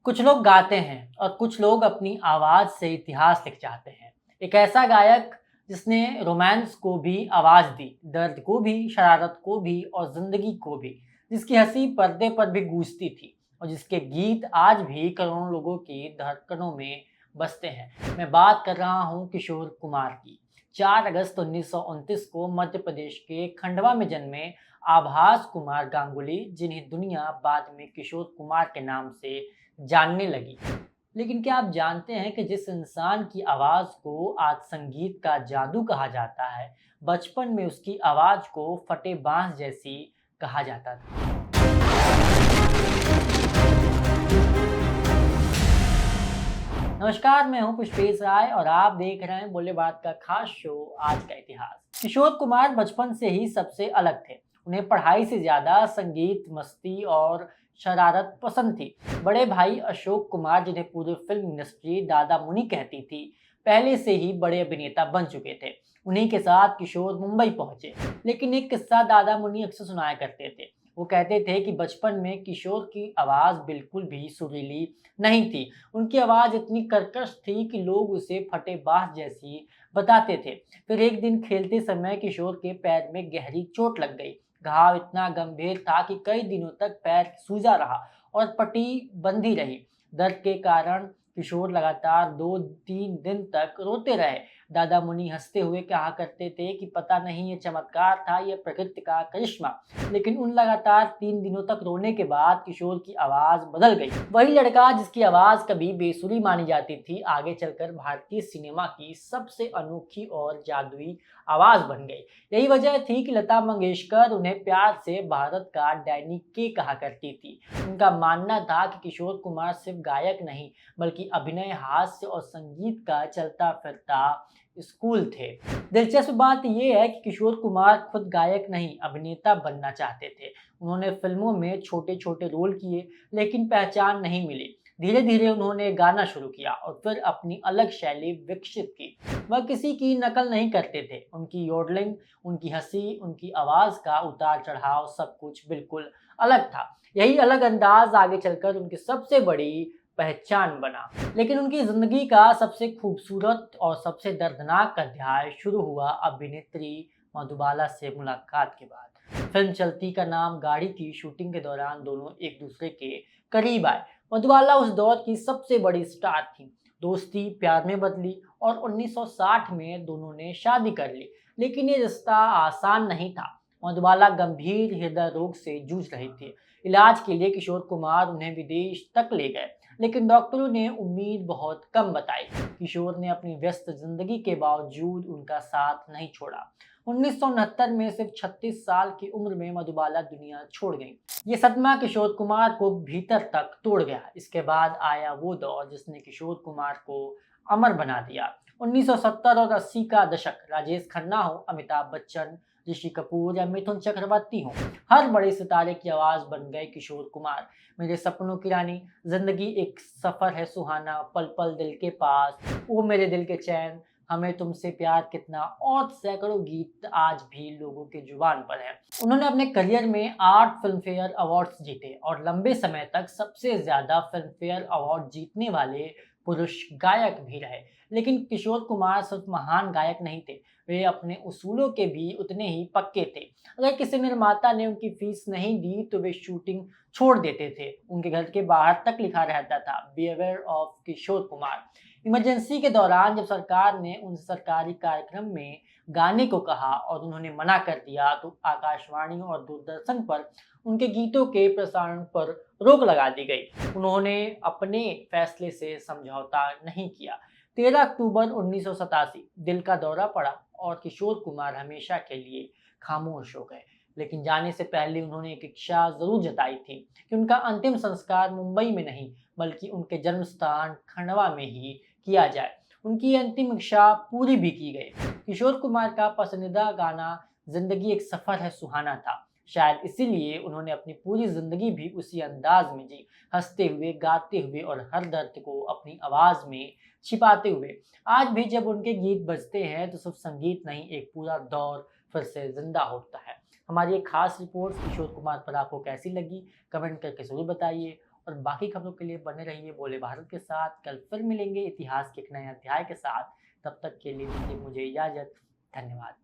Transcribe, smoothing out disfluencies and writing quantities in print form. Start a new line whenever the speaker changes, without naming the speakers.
कुछ लोग गाते हैं और कुछ लोग अपनी आवाज़ से इतिहास लिख जाते हैं। एक ऐसा गायक जिसने रोमांस को भी आवाज़ दी, दर्द को भी, शरारत को भी और ज़िंदगी को भी, जिसकी हँसी पर्दे पर भी गूंजती थी और जिसके गीत आज भी करोड़ों लोगों की धड़कनों में बसते हैं। मैं बात कर रहा हूँ किशोर कुमार की। 4 अगस्त 1929 को मध्य प्रदेश के खंडवा में जन्मे आभास कुमार गांगुली, जिन्हें दुनिया बाद में किशोर कुमार के नाम से जानने लगी। लेकिन क्या आप जानते हैं कि जिस इंसान की आवाज़ को आज संगीत का जादू कहा जाता है, बचपन में उसकी आवाज़ को फटे बाँस जैसी कहा जाता था। नमस्कार, मैं हूं पुष्पेश राय और आप देख रहे हैं बोले बात का खास शो आज का इतिहास। किशोर कुमार बचपन से ही सबसे अलग थे। उन्हें पढ़ाई से ज्यादा संगीत, मस्ती और शरारत पसंद थी। बड़े भाई अशोक कुमार, जिन्हें पूरी फिल्म इंडस्ट्री दादा मुनि कहती थी, पहले से ही बड़े अभिनेता बन चुके थे। उन्हीं के साथ किशोर मुंबई पहुंचे। लेकिन एक किस्सा दादा मुनि अक्सर सुनाया करते थे। वो कहते थे कि बचपन में किशोर की आवाज़ बिल्कुल भी सुरीली नहीं थी। उनकी आवाज़ इतनी कर्कश थी कि लोग उसे फटे बाँस जैसी बताते थे। फिर एक दिन खेलते समय किशोर के पैर में गहरी चोट लग गई। घाव इतना गंभीर था कि कई दिनों तक पैर सूजा रहा और पट्टी बंधी रही। दर्द के कारण किशोर लगातार 2-3 दिन तक रोते रहे। दादा मुनि हंसते हुए कहा करते थे कि पता नहीं ये चमत्कार था या प्रकृति का करिश्मा। लेकिन उन लगातार 3 दिनों तक रोने के बाद किशोर की आवाज़ बदल गई। वही लड़का जिसकी आवाज़ कभी बेसुरी मानी जाती थी, आगे चलकर भारतीय सिनेमा की सबसे अनोखी और जादुई आवाज़ बन गई। यही वजह थी कि लता मंगेशकर उन्हें प्यार से भारत का डैनी के कहा करती थी। उनका मानना था कि किशोर कुमार सिर्फ गायक नहीं, बल्कि अभिनय, हास्य और संगीत का चलता फिरता स्कूल थे। दिलचस्प बात यह है कि किशोर कुमार खुद गायक नहीं, अभिनेता बनना चाहते थे। उन्होंने फिल्मों में छोटे छोटे रोल किए, लेकिन पहचान नहीं मिली। धीरे धीरे उन्होंने गाना शुरू किया और फिर अपनी अलग शैली विकसित की। वह किसी की नकल नहीं करते थे। उनकी योडलिंग, उनकी हंसी, उनकी आवाज़ का उतार चढ़ाव, सब कुछ बिल्कुल अलग था। यही अलग अंदाज आगे चलकर उनकी सबसे बड़ी पहचान बना। लेकिन उनकी ज़िंदगी का सबसे खूबसूरत और सबसे दर्दनाक अध्याय शुरू हुआ अभिनेत्री मधुबाला से मुलाकात के बाद। फिल्म चलती का नाम गाड़ी की शूटिंग के दौरान दोनों एक दूसरे के करीब आए। मधुबाला उस दौर की सबसे बड़ी स्टार थी। दोस्ती प्यार में बदली और 1960 में दोनों ने शादी कर ली। लेकिन ये रिश्ता आसान नहीं था। मधुबाला गंभीर हृदय रोग से जूझ रही थी। इलाज के लिए किशोर कुमार उन्हें विदेश तक ले गए, लेकिन डॉक्टरों ने उम्मीद बहुत कम बताई। किशोर ने अपनी व्यस्त जिंदगी के बावजूद उनका साथ नहीं छोड़ा। 1969 में सिर्फ 36 साल की उम्र में मधुबाला दुनिया छोड़ गई। ये सदमा किशोर कुमार को भीतर तक तोड़ गया। इसके बाद आया वो दौर जिसने किशोर कुमार को अमर बना दिया। 1970 और 80 का दशक, राजेश खन्ना हो, अमिताभ बच्चन, ऋषि कपूर या मिथुन चक्रवर्ती हो, हर बड़े सितारे की आवाज बन गए किशोर कुमार। मेरे सपनों की रानी, जिंदगी एक सफर है सुहाना, पल पल दिल के पास, ओ मेरे दिल के चैन, हमें तुमसे प्यार कितना और सैकड़ों गीत आज भी लोगों के जुबान पर हैं। उन्होंने अपने करियर में 8 फिल्म फेयर अवार्ड्स जीते और लंबे समय तक सबसे ज्यादा फिल्म फेयर अवार्ड जीतने वाले पुरुष गायक भी रहे। लेकिन किशोर कुमार सिर्फ महान गायक नहीं थे, वे अपने उसूलों के भी उतने ही पक्के थे। अगर किसी निर्माता ने उनकी फीस नहीं दी तो वे शूटिंग छोड़ देते थे। उनके घर के बाहर तक लिखा रहता था, बीअवेयर ऑफ किशोर कुमार। इमरजेंसी के दौरान जब सरकार ने उन सरकारी कार्यक्रम में गाने को कहा और उन्होंने मना कर दिया, तो आकाशवाणी और दूरदर्शन पर उनके गीतों के प्रसारण पर रोक लगा दी गई। उन्होंने अपने फैसले से समझौता नहीं किया। 13 अक्टूबर 1987 दिल का दौरा पड़ा और किशोर कुमार हमेशा के लिए खामोश हो गए। लेकिन जाने से पहले उन्होंने एक इच्छा जरूर जताई थी कि उनका अंतिम संस्कार मुंबई में नहीं, बल्कि उनके जन्म स्थान खंडवा में ही किया जाए। उनकी अंतिम इच्छा पूरी भी की गई। किशोर कुमार का पसंदीदा गाना जिंदगी एक सफर है सुहाना था। शायद इसीलिए उन्होंने अपनी पूरी जिंदगी भी उसी अंदाज में जी, हंसते हुए, गाते हुए और हर दर्द को अपनी आवाज में छिपाते हुए। आज भी जब उनके गीत बजते हैं तो सिर्फ संगीत नहीं, एक पूरा दौर फिर से जिंदा होता है। हमारी एक खास रिपोर्ट किशोर कुमार पर आपको कैसी लगी, कमेंट करके जरूर बताइए। और बाकी खबरों के लिए बने रहिए बोले भारत के साथ। कल फिर मिलेंगे इतिहास के एक नए अध्याय के साथ। तब तक के लिए दीजिए मुझे इजाजत। धन्यवाद।